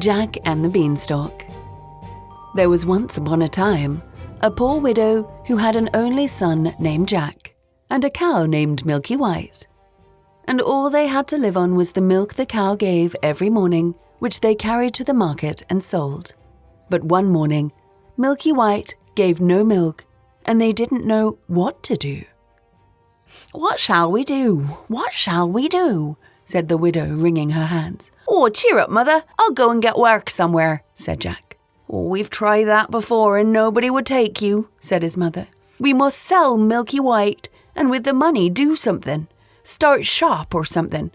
Jack and the Beanstalk. There was once upon a time a poor widow who had an only son named Jack and a cow named Milky White. And all they had to live on was the milk the cow gave every morning, which they carried to the market and sold. But one morning, Milky White gave no milk, and they didn't know what to do. "What shall we do? What shall we do?" said the widow, wringing her hands. "Oh, cheer up, mother. I'll go and get work somewhere," said Jack. "Oh, we've tried that before and nobody would take you," said his mother. "We must sell Milky White and with the money do something. Start shop or something."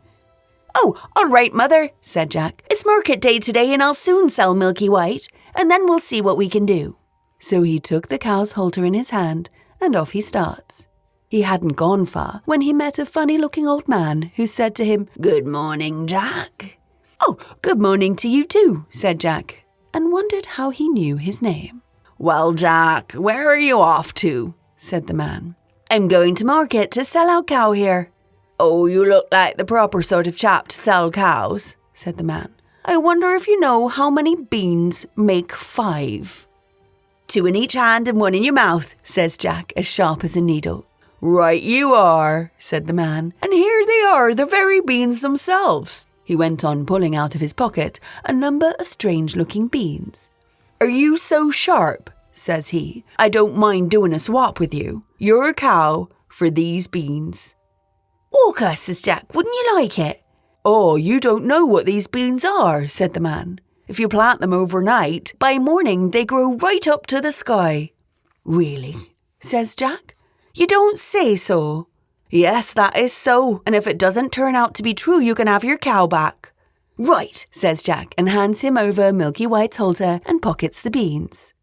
"Oh, all right, mother," said Jack. "It's market day today and I'll soon sell Milky White and then we'll see what we can do." So he took the cow's halter in his hand and off he starts. He hadn't gone far when he met a funny-looking old man who said to him, "Good morning, Jack." "Oh, good morning to you too," said Jack, and wondered how he knew his name. "Well, Jack, where are you off to?" said the man. "I'm going to market to sell our cow here." "Oh, you look like the proper sort of chap to sell cows," said the man. "I wonder if you know how many beans make 5. "2 in each hand and 1 in your mouth," says Jack, as sharp as a needle. "Right you are," said the man, "and here they are, the very beans themselves." He went on pulling out of his pocket a number of strange-looking beans. "Are you so sharp?" says he. "I don't mind doing a swap with you. You're a cow for these beans." "Walker," says Jack, "wouldn't you like it?" "Oh, you don't know what these beans are," said the man. "If you plant them overnight, by morning they grow right up to the sky." "Really?" says Jack. "You don't say so." "Yes, that is so, and if it doesn't turn out to be true, you can have your cow back." "Right," says Jack, and hands him over Milky White's halter and pockets the beans.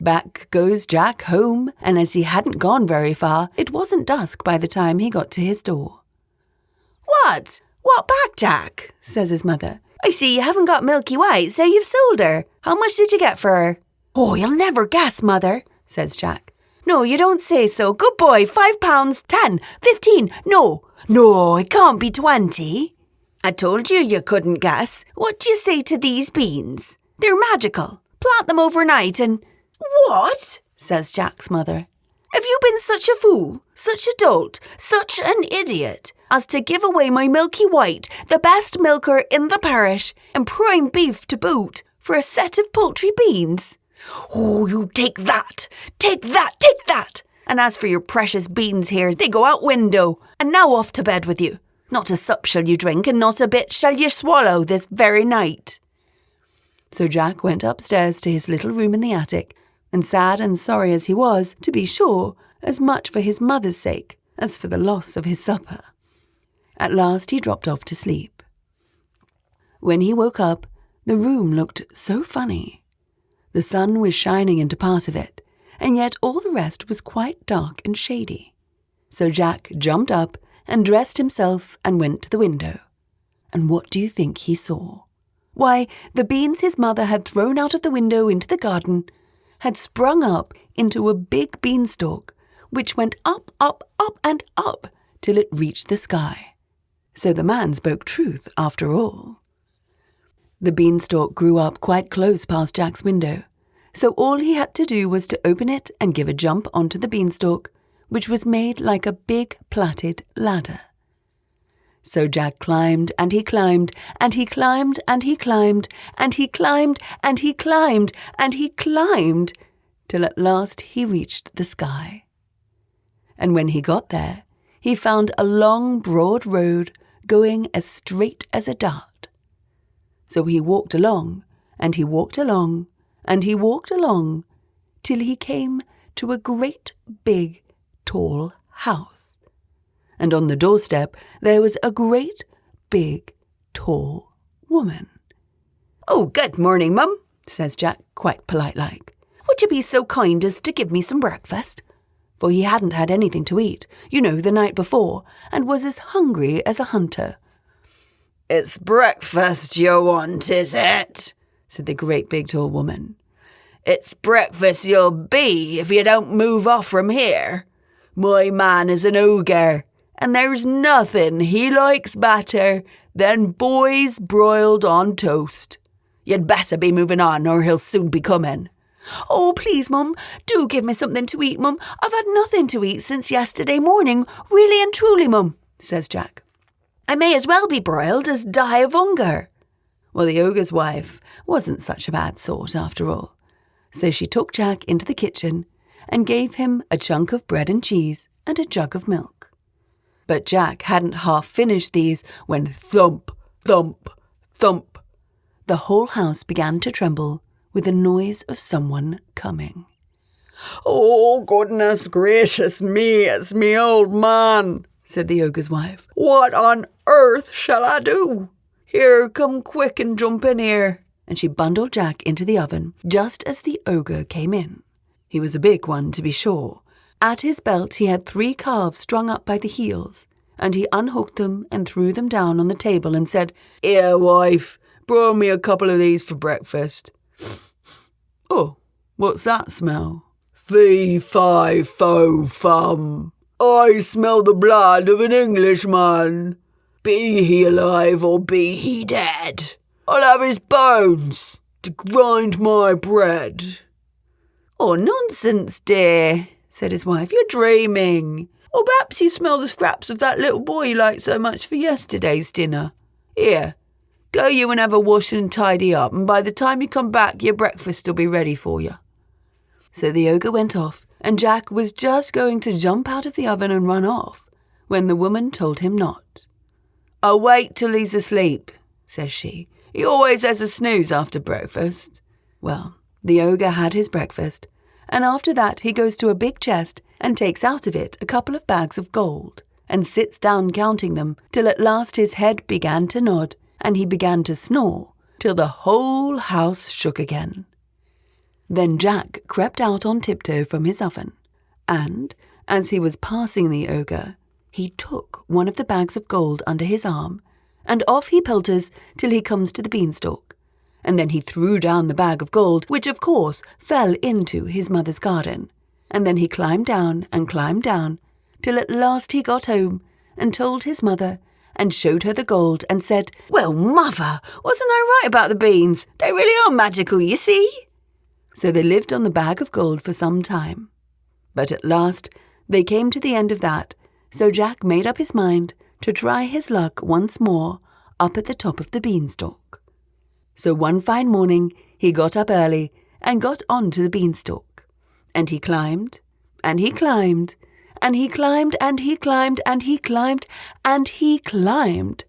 Back goes Jack home, and as he hadn't gone very far, it wasn't dusk by the time he got to his door. "What? What back, Jack?" says his mother. "I see you haven't got Milky White, so you've sold her. How much did you get for her?" "Oh, you'll never guess, mother," says Jack. "No, you don't say so. Good boy, £5, 10, 15. No, it can't be 20. I told you couldn't guess. What do you say to these beans? They're magical. Plant them overnight and—" "What?" says Jack's mother. "Have you been such a fool, such a dolt, such an idiot, as to give away my Milky White, the best milker in the parish, and prime beef to boot, for a set of poultry beans? Oh, you take that, take that, take that! And as for your precious beans here, they go out window, and now off to bed with you. Not a sup shall you drink, and not a bit shall you swallow this very night." So Jack went upstairs to his little room in the attic, and sad and sorry as he was, to be sure, as much for his mother's sake as for the loss of his supper. At last he dropped off to sleep. When he woke up, the room looked so funny. The sun was shining into part of it, and yet all the rest was quite dark and shady. So Jack jumped up and dressed himself and went to the window. And what do you think he saw? Why, the beans his mother had thrown out of the window into the garden had sprung up into a big beanstalk, which went up, up, up and up till it reached the sky. So the man spoke truth after all. The beanstalk grew up quite close past Jack's window, so all he had to do was to open it and give a jump onto the beanstalk, which was made like a big plaited ladder. So Jack climbed and he climbed and he climbed and he climbed and he climbed and he climbed and he climbed till at last he reached the sky. And when he got there, he found a long, broad road going as straight as a dart. So he walked along, and he walked along, and he walked along, till he came to a great big, tall house. And on the doorstep there was a great, big, tall woman. "Oh, good morning, Mum," says Jack, quite polite-like. "Would you be so kind as to give me some breakfast?" For he hadn't had anything to eat, the night before, and was as hungry as a hunter. "It's breakfast you want, is it?" said the great big tall woman. "It's breakfast you'll be if you don't move off from here. My man is an ogre, and there's nothing he likes better than boys broiled on toast. You'd better be moving on, or he'll soon be coming." "Oh, please, Mum, do give me something to eat, Mum. I've had nothing to eat since yesterday morning, really and truly, Mum," says Jack. "I may as well be broiled as die of hunger." Well, the ogre's wife wasn't such a bad sort after all. So she took Jack into the kitchen and gave him a chunk of bread and cheese and a jug of milk. But Jack hadn't half finished these when thump, thump, thump, the whole house began to tremble with the noise of someone coming. "Oh, goodness gracious me, it's me old man," said the ogre's wife. "What on earth shall I do? Here, come quick and jump in here." And she bundled Jack into the oven just as the ogre came in. He was a big one, to be sure. At his belt he had 3 calves strung up by the heels, and he unhooked them and threw them down on the table and said, "Here, wife, broil me a couple of these for breakfast." "Oh, what's that smell?" "Fee, fi, fo, fum. I smell the blood of an Englishman. Be he alive or be he dead, I'll have his bones to grind my bread." "Oh, nonsense, dear," said his wife. "You're dreaming. Or perhaps you smell the scraps of that little boy you liked so much for yesterday's dinner. Here, go you and have a wash and tidy up, and by the time you come back, your breakfast will be ready for you." So the ogre went off, and Jack was just going to jump out of the oven and run off, when the woman told him not. "I'll wait till he's asleep," says she. "He always has a snooze after breakfast." Well, the ogre had his breakfast, and after that he goes to a big chest and takes out of it a couple of bags of gold, and sits down counting them, till at last his head began to nod, and he began to snore, till the whole house shook again. Then Jack crept out on tiptoe from his oven, and, as he was passing the ogre, he took one of the bags of gold under his arm, and off he pelters till he comes to the beanstalk, and then he threw down the bag of gold, which of course fell into his mother's garden, and then he climbed down, till at last he got home, and told his mother, and showed her the gold, and said, "Well, mother, wasn't I right about the beans? They really are magical, you see." So they lived on the bag of gold for some time. But at last they came to the end of that, so Jack made up his mind to try his luck once more up at the top of the beanstalk. So one fine morning he got up early and got on to the beanstalk, and he climbed, and he climbed, and he climbed, and he climbed, and he climbed, and he climbed,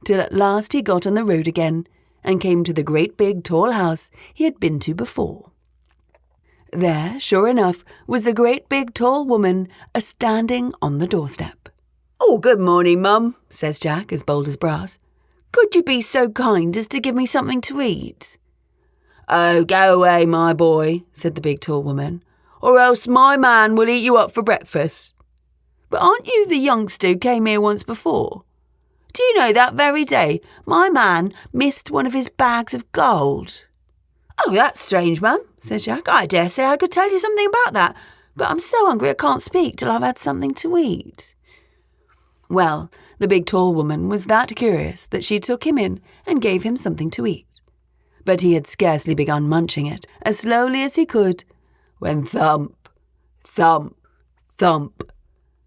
till at last he got on the road again and came to the great big tall house he had been to before. There, sure enough, was the great big tall woman a-standing on the doorstep. "Oh, good morning, Mum," says Jack, as bold as brass. "Could you be so kind as to give me something to eat?" "Oh, go away, my boy," said the big tall woman, "or else my man will eat you up for breakfast." "But aren't you the youngster who came here once before? Do you know that very day my man missed one of his bags of gold?" "Oh, that's strange, Mum," said Jack. "I dare say I could tell you something about that, but I'm so hungry I can't speak till I've had something to eat." Well, the big tall woman was that curious that she took him in and gave him something to eat. But he had scarcely begun munching it, as slowly as he could, when thump, thump, thump,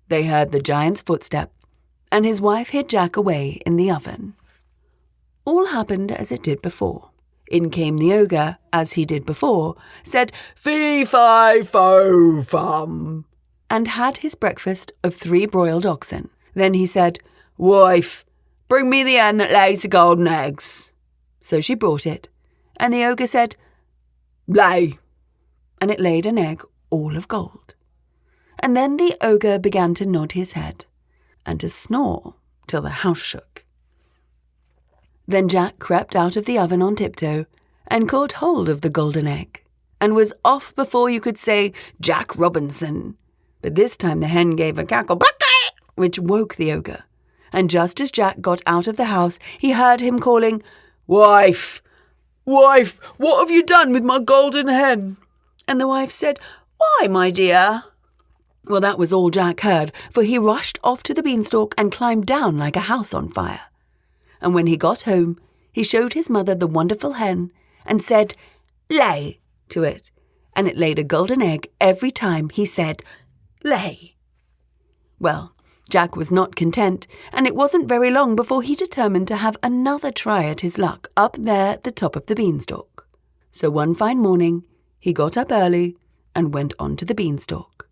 they heard the giant's footstep, and his wife hid Jack away in the oven. All happened as it did before. In came the ogre, as he did before, said, "Fee, fi, fo, fum," and had his breakfast of 3 broiled oxen. Then he said, "Wife, bring me the hen that lays the golden eggs." So she brought it, and the ogre said, "Lay," and it laid an egg all of gold. And then the ogre began to nod his head, and to snore till the house shook. Then Jack crept out of the oven on tiptoe, and caught hold of the golden egg, and was off before you could say Jack Robinson. But this time the hen gave a cackle, which woke the ogre, and just as Jack got out of the house, he heard him calling, "Wife, wife, what have you done with my golden hen?" And the wife said, "Why, my dear?" Well, that was all Jack heard, for he rushed off to the beanstalk and climbed down like a house on fire. And when he got home, he showed his mother the wonderful hen, and said, "Lay," to it, and it laid a golden egg every time he said, "Lay." Well, Jack was not content, and it wasn't very long before he determined to have another try at his luck up there at the top of the beanstalk. So one fine morning, he got up early and went on to the beanstalk.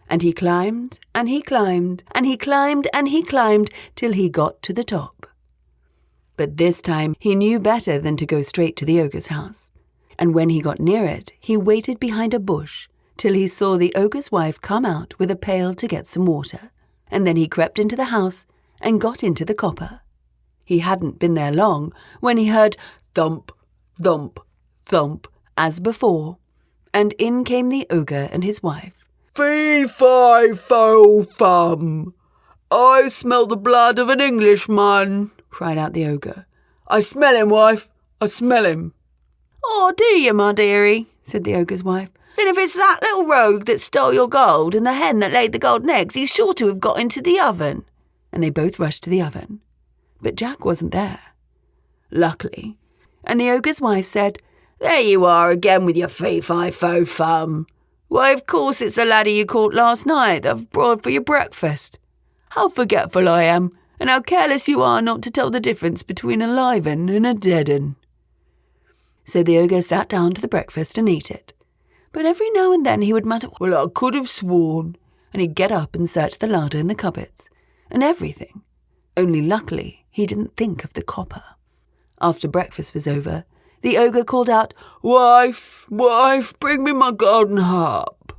And he climbed, and he climbed, and he climbed, and he climbed, till he got to the top. But this time he knew better than to go straight to the ogre's house. And when he got near it, he waited behind a bush till he saw the ogre's wife come out with a pail to get some water. And then he crept into the house and got into the copper. He hadn't been there long when he heard thump, thump, thump, as before, and in came the ogre and his wife. "Fee, fi, fo, fum! I smell the blood of an Englishman," cried out the ogre. "I smell him, wife, I smell him." "Oh, do you, my dearie?" said the ogre's wife. "Then if it's that little rogue that stole your gold and the hen that laid the golden eggs, he's sure to have got into the oven." And they both rushed to the oven. But Jack wasn't there, luckily. And the ogre's wife said, "There you are again with your fee-fi-fo-fum. Why, of course it's the laddie you caught last night that I've brought for your breakfast. How forgetful I am, and how careless you are not to tell the difference between a live un and a dead un." So the ogre sat down to the breakfast and ate it. But every now and then he would mutter, "Well, I could have sworn," and he'd get up and search the larder and the cupboards, and everything. Only luckily he didn't think of the copper. After breakfast was over, the ogre called out, "Wife, wife, bring me my golden harp."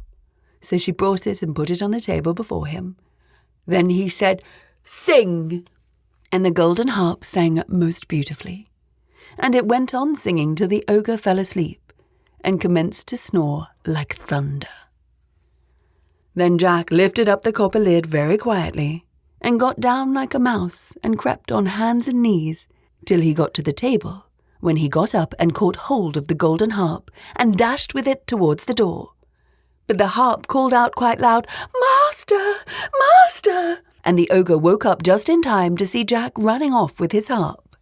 So she brought it and put it on the table before him. Then he said, "Sing," and the golden harp sang most beautifully. And it went on singing till the ogre fell asleep and commenced to snore like thunder. Then Jack lifted up the copper lid very quietly and got down like a mouse and crept on hands and knees till he got to the table, when he got up and caught hold of the golden harp and dashed with it towards the door. But the harp called out quite loud, "Master! Master!" and the ogre woke up just in time to see Jack running off with his harp.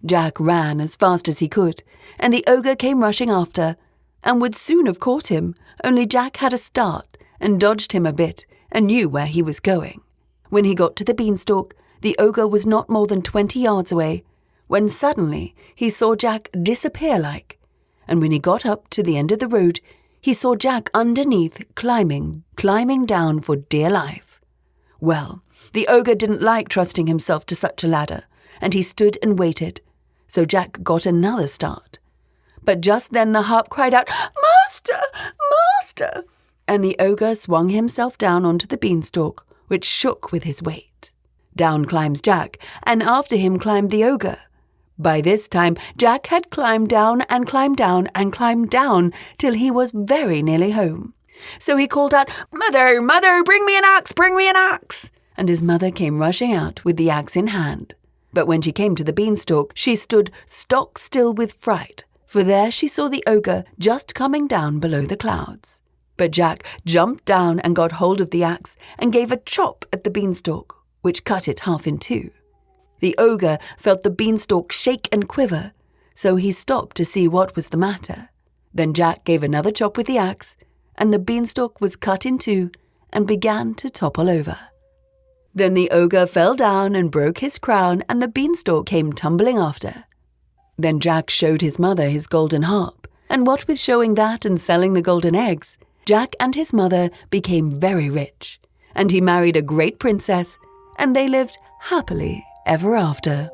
Jack ran as fast as he could, and the ogre came rushing after, and would soon have caught him, only Jack had a start and dodged him a bit and knew where he was going. When he got to the beanstalk, the ogre was not more than 20 yards away, when suddenly he saw Jack disappear like, and when he got up to the end of the road, he saw Jack underneath climbing down for dear life. Well, the ogre didn't like trusting himself to such a ladder, and he stood and waited. So Jack got another start. But just then the harp cried out, "Master! Master!" and the ogre swung himself down onto the beanstalk, which shook with his weight. Down climbs Jack, and after him climbed the ogre. By this time Jack had climbed down and climbed down and climbed down till he was very nearly home. So he called out, "Mother, mother, bring me an axe, bring me an axe!" And his mother came rushing out with the axe in hand. But when she came to the beanstalk, she stood stock still with fright, for there she saw the ogre just coming down below the clouds. But Jack jumped down and got hold of the axe and gave a chop at the beanstalk, which cut it half in two. The ogre felt the beanstalk shake and quiver, so he stopped to see what was the matter. Then Jack gave another chop with the axe, and the beanstalk was cut in two and began to topple over. Then the ogre fell down and broke his crown, and the beanstalk came tumbling after. Then Jack showed his mother his golden harp, and what with showing that and selling the golden eggs, Jack and his mother became very rich, and he married a great princess, and they lived happily ever after.